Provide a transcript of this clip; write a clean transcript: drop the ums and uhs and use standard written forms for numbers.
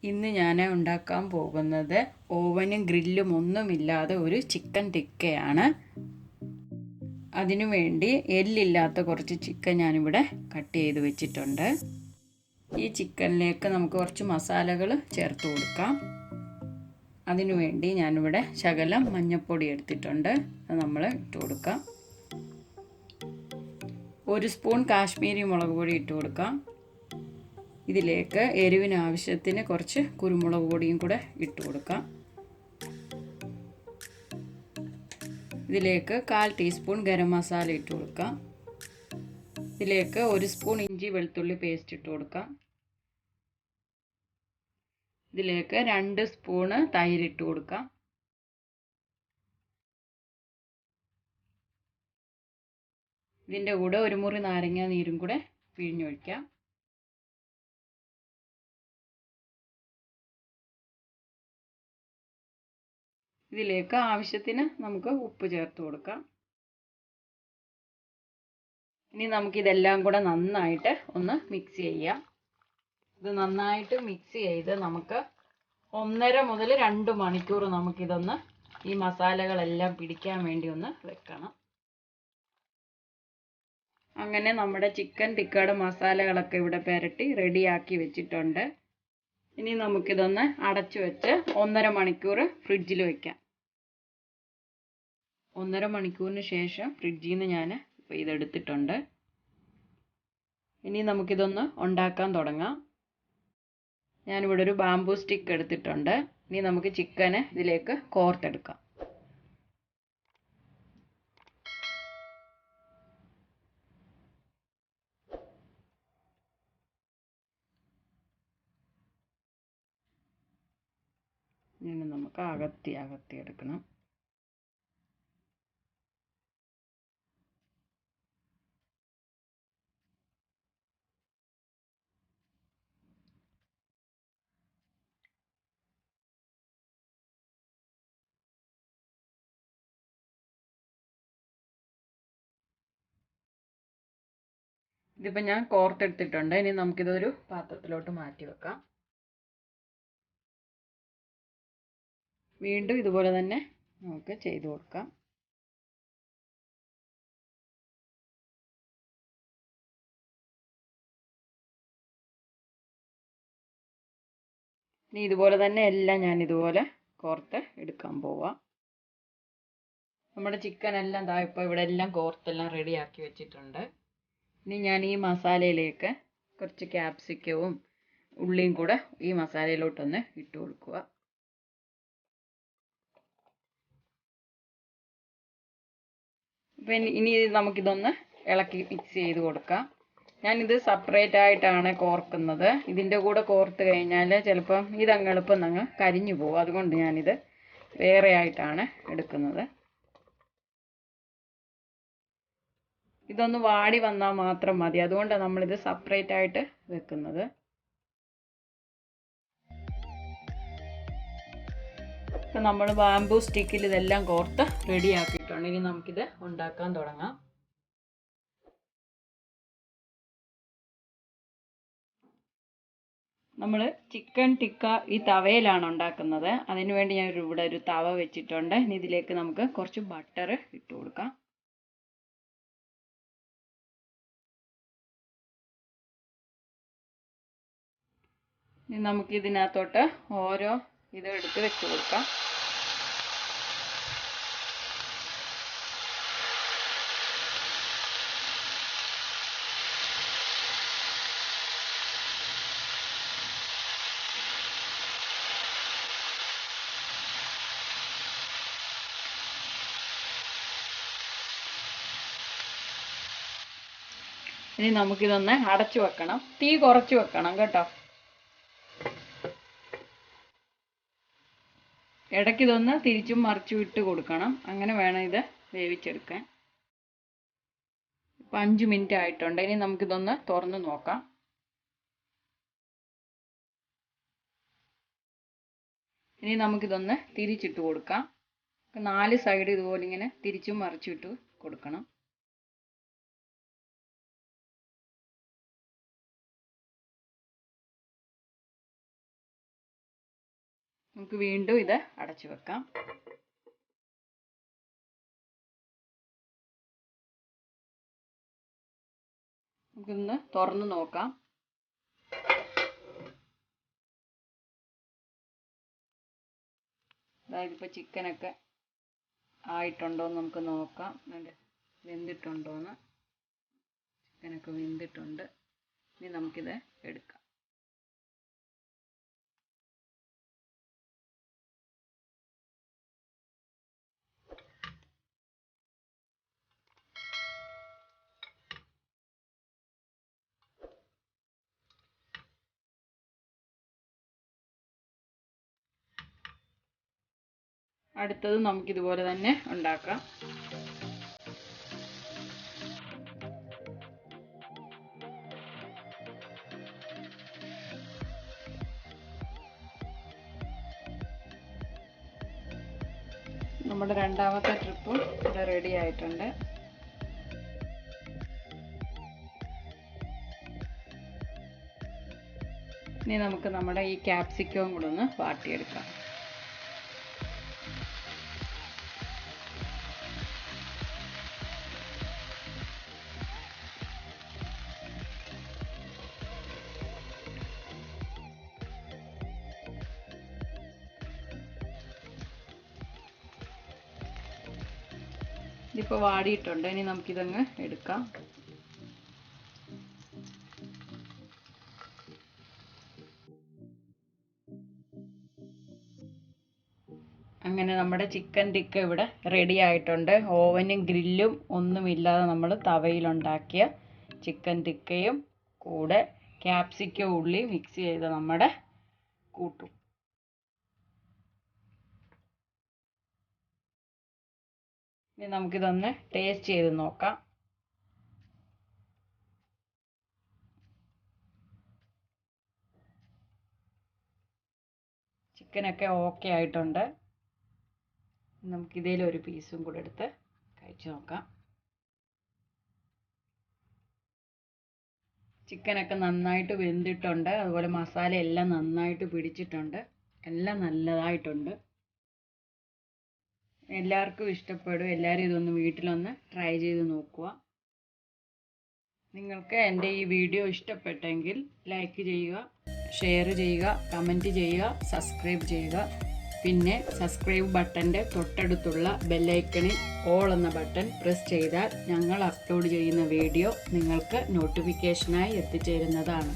ഇന്ന് ഞാൻ ഉണ്ടാക്കാൻ പോകുന്നത് ഓവനും ഗ്രില്ലും ഒന്നുമില്ലാതെ ഒരു ചിക്കൻ ടിക്കയാണ്. അതിനുവേണ്ടി എല്ലില്ലാത്ത കുറച്ച് ചിക്കൻ ഞാനിവിടെ കട്ട് ചെയ്ത് വെച്ചിട്ടുണ്ട്. ഈ ചിക്കനിലേക്ക് നമുക്ക് കുറച്ച് മസാലകൾ ചേർത്ത് കൊടുക്കാം. അതിനുവേണ്ടി ഞാനിവിടെ ശകലം മഞ്ഞൾപ്പൊടി എടുത്തിട്ടുണ്ട്. അത് നമ്മൾ ഇട്ട് കൊടുക്കാം. 1 സ്പൂൺ കാശ്മീരി മുളക് പൊടി ഇട്ട് കൊടുക്കാം. ഇതിലേക്ക് എരിവിന് ആവശ്യത്തിന് കുറച്ച് കുരുമുളക് പൊടിയും കൂടെ ഇട്ട് കൊടുക്കാം. ഇതിലേക്ക് 1/4 ടീസ്പൂൺ ഗരം മസാല ഇട്ട് കൊടുക്കാം. ഇതിലേക്ക് 1 സ്പൂൺ ഇഞ്ചി വെളുത്തുള്ളി പേസ്റ്റ് ഇട്ട് കൊടുക്കാം. ഇതിലേക്ക് 2 സ്പൂണ് തൈര് ഇട്ട് കൊടുക്കാം. ഇതിൻ്റെ കൂടെ 1 മുറി നാരങ്ങ നീരും കൂടെ പിഴിഞ്ഞൊഴിക്കാം. ഇതിലേക്ക് ആവശ്യത്തിന് നമുക്ക് ഉപ്പ് ചേർത്ത് കൊടുക്കാം. ഇനി നമുക്കിതെല്ലാം കൂടെ നന്നായിട്ട് ഒന്ന് മിക്സ് ചെയ്യാം. ഇത് നന്നായിട്ട് മിക്സ് ചെയ്ത് നമുക്ക് 1.5 മുതൽ 2 മണിക്കൂർ നമുക്കിതൊന്ന് ഈ മസാലകളെല്ലാം പിടിക്കാൻ വേണ്ടി ഒന്ന് വെക്കണം. അങ്ങനെ നമ്മുടെ ചിക്കൻ ടിക്കയുടെ മസാലകളൊക്കെ ഇവിടെ പുരട്ടി റെഡിയാക്കി വെച്ചിട്ടുണ്ട്. ഇനി നമുക്കിതൊന്ന് അടച്ചു വെച്ച് 1.5 മണിക്കൂർ ഫ്രിഡ്ജിൽ വെക്കാം. 1.5 മണിക്കൂറിന് ശേഷം ഫ്രിഡ്ജിൽ നിന്ന് ഞാൻ ഇതെടുത്തിട്ടുണ്ട്. ഇനി നമുക്കിതൊന്ന് ഉണ്ടാക്കാൻ തുടങ്ങാം. ഞാനിവിടെ ഒരു ബാംബൂ സ്റ്റിക്ക് എടുത്തിട്ടുണ്ട്. ഇനി നമുക്ക് ചിക്കന് ഇതിലേക്ക് കോർത്തെടുക്കാം. ഇനി നമുക്ക് അകത്തി എടുക്കണം. ഇതിപ്പോൾ ഞാൻ കോർത്തെടുത്തിട്ടുണ്ട്. ഇനി നമുക്കിതൊരു പാത്രത്തിലോട്ട് മാറ്റി വെക്കാം. വീണ്ടും ഇതുപോലെ തന്നെ നമുക്ക് ചെയ്തു കൊടുക്കാം. ഇനി ഇതുപോലെ തന്നെ എല്ലാം ഞാൻ ഇതുപോലെ കോർത്ത് എടുക്കാൻ പോവാം. നമ്മുടെ ചിക്കൻ എല്ലാം ഇപ്പോൾ ഇവിടെ എല്ലാം കോർത്തെല്ലാം റെഡിയാക്കി വെച്ചിട്ടുണ്ട്. ഇനി ഞാൻ ഈ മസാലയിലേക്ക് കുറച്ച് ക്യാപ്സിക്കവും ഉള്ളിയും കൂടെ ഈ മസാലയിലോട്ടൊന്ന് ഇട്ട് കൊടുക്കുക. അപ്പം ഇനി നമുക്കിതൊന്ന് ഇളക്കി മിക്സ് ചെയ്ത് കൊടുക്കാം. ഞാനിത് സെപ്പറേറ്റ് ആയിട്ടാണ് കോർക്കുന്നത്. ഇതിൻ്റെ കൂടെ കോർത്ത് കഴിഞ്ഞാൽ ചിലപ്പം ഇതങ്ങ് എളുപ്പം അങ്ങ് കരിഞ്ഞു പോകും. അതുകൊണ്ട് ഞാനിത് വേറെ ആയിട്ടാണ് എടുക്കുന്നത്. ഇതൊന്ന് വാടി വന്നാൽ മാത്രം മതി. അതുകൊണ്ടാണ് നമ്മളിത് സെപ്പറേറ്റ് ആയിട്ട് വെക്കുന്നത്. ഇപ്പം നമ്മൾ ബാംബൂ സ്റ്റിക്കിൽ ഇതെല്ലാം കോർത്ത് റെഡിയാക്കിയിട്ടുണ്ട്. ഇനി നമുക്കിത് ഉണ്ടാക്കാൻ തുടങ്ങാം. നമ്മൾ ചിക്കൻ ടിക്ക ഈ തവയിലാണ് ഉണ്ടാക്കുന്നത്. അതിനുവേണ്ടി ഞാൻ ഇവിടെ ഒരു തവ വെച്ചിട്ടുണ്ട്. ഇനി ഇതിലേക്ക് നമുക്ക് കുറച്ച് ബട്ടർ ഇട്ട് കൊടുക്കാം. ഇനി നമുക്ക് ഇതിനകത്തോട്ട് ഓരോ ഇത് എടുത്ത് വെച്ച് കൊടുക്കാം. ഇനി നമുക്കിതൊന്ന് അടച്ചു വെക്കണം. തീ കുറച്ച് വെക്കണം കേട്ടോ. ഇടയ്ക്കിതൊന്ന് തിരിച്ചും മറിച്ചും ഇട്ട് കൊടുക്കണം. അങ്ങനെ വേണം ഇത് വേവിച്ചെടുക്കാൻ. ഇപ്പം 5 മിനിറ്റ് ആയിട്ടുണ്ട്. ഇനി നമുക്കിതൊന്ന് തുറന്ന് നോക്കാം. ഇനി നമുക്കിതൊന്ന് തിരിച്ചിട്ട് കൊടുക്കാം. 4 സൈഡ് ഇതുപോലെ ഇങ്ങനെ തിരിച്ചും മറിച്ചും ഇട്ട് കൊടുക്കണം. നമുക്ക് വീണ്ടും ഇത് അടച്ചു വെക്കാം. നമുക്കൊന്ന് തുറന്ന് നോക്കാം. അതായത് ഇപ്പോൾ ചിക്കനൊക്കെ ആയിട്ടുണ്ടോ എന്ന് നമുക്ക് നോക്കാം. വെന്തിട്ടുണ്ടോയെന്ന്. ചിക്കനൊക്കെ വെന്തിട്ടുണ്ട്. ഇനി നമുക്കിത് എടുക്കാം. അടുത്തത് നമുക്കിതുപോലെ തന്നെ ഉണ്ടാക്കാം. നമ്മുടെ രണ്ടാമത്തെ ട്രിപ്പും ഇത് റെഡി ആയിട്ടുണ്ട്. ഇനി നമുക്ക് നമ്മുടെ ഈ ക്യാപ്സിക്കവും കൂടെ ഒന്ന് വാട്ടിയെടുക്കാം. ഇതിപ്പോൾ വാടിയിട്ടുണ്ട്. ഇനി നമുക്കിതങ്ങ് എടുക്കാം. അങ്ങനെ നമ്മുടെ ചിക്കൻ ടിക്ക ഇവിടെ റെഡി ആയിട്ടുണ്ട്. ഓവനും ഗ്രില്ലും ഒന്നുമില്ലാതെ നമ്മൾ തവയിലുണ്ടാക്കിയ ചിക്കൻ ടിക്കയും കൂടെ ക്യാപ്സിക്കം ഉള്ളി മിക്സ് ചെയ്ത നമ്മുടെ കൂട്ടും. ഇനി നമുക്കിതൊന്ന് ടേസ്റ്റ് ചെയ്ത് നോക്കാം. ചിക്കനൊക്കെ ഓക്കെ ആയിട്ടുണ്ട്. നമുക്കിതിലൊരു പീസും കൂടെ എടുത്ത് കഴിച്ചു നോക്കാം. ചിക്കനൊക്കെ നന്നായിട്ട് വെന്തിട്ടുണ്ട്. അതുപോലെ മസാല എല്ലാം നന്നായിട്ട് പിടിച്ചിട്ടുണ്ട്. എല്ലാം നല്ലതായിട്ടുണ്ട്. എല്ലാവർക്കും ഇഷ്ടപ്പെടും. എല്ലാവരും ഇതൊന്ന് വീട്ടിലൊന്ന് ട്രൈ ചെയ്ത് നോക്കുക. നിങ്ങൾക്ക് എൻ്റെ ഈ വീഡിയോ ഇഷ്ടപ്പെട്ടെങ്കിൽ ലൈക്ക് ചെയ്യുക, ഷെയർ ചെയ്യുക, കമൻറ്റ് ചെയ്യുക, സബ്സ്ക്രൈബ് ചെയ്യുക. പിന്നെ സബ്സ്ക്രൈബ് ബട്ടൻ്റെ തൊട്ടടുത്തുള്ള ബെല്ലൈക്കണിൽ ഓൾ എന്ന ബട്ടൺ പ്രസ് ചെയ്താൽ ഞങ്ങൾ അപ്ലോഡ് ചെയ്യുന്ന വീഡിയോ നിങ്ങൾക്ക് നോട്ടിഫിക്കേഷനായി എത്തിച്ചേരുന്നതാണ്.